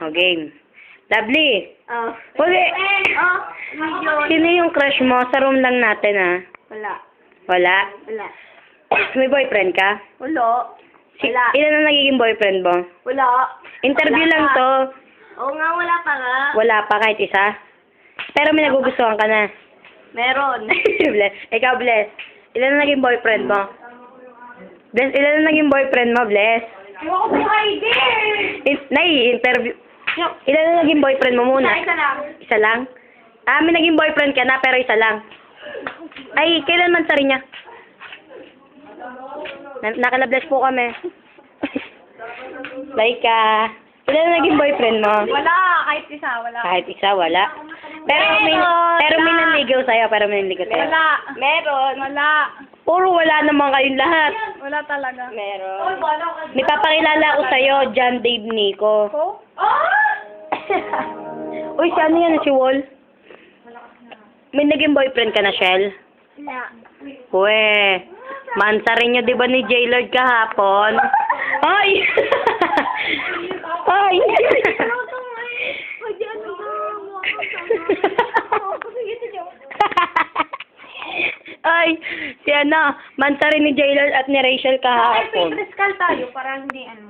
O, game. Lovely. Oh. Uli. Oh, video. Sino yung crush mo? Sa room lang natin, ha? Wala. Wala? Wala. May boyfriend ka? Wala. Wala. Ilan ang nagiging boyfriend mo? Wala. Interview Wala lang pa. to. Oo nga, wala pa nga. Wala pa kahit isa. Pero may nagugustuhan ka na. Meron. Bless. Ikaw, Bless. Ilan ang naging boyfriend mo? Bless, ilan ang naging boyfriend mo, Bless? Ewan ko po ID. Interview. Ilan ang naging boyfriend mo muna? Isa lang. Isa lang? Ah, may naging boyfriend ka na, pero isa lang. Ay, kailan man sa rin niya? Nakalabless po kami. Laika. Ilan ang naging boyfriend mo? Wala. Kahit isa, wala. Kahit isa, wala. Pero may nanligaw sa'yo, Wala. Meron. Wala. Puro wala naman kayong lahat. Wala talaga. Meron. May papakilala ako sa'yo, John Dave Nico. Oh? Ah! Uy, si ano yan? Si Wall? May naging boyfriend ka na, Shell? Wala. Uwe, mansa rin nyo, di ba, ni J-Lord kahapon? Ay! Ay! Ay, si ano, mansa rin ni J-Lord at ni Rachel kahapon. Ay, tayo para hindi ano.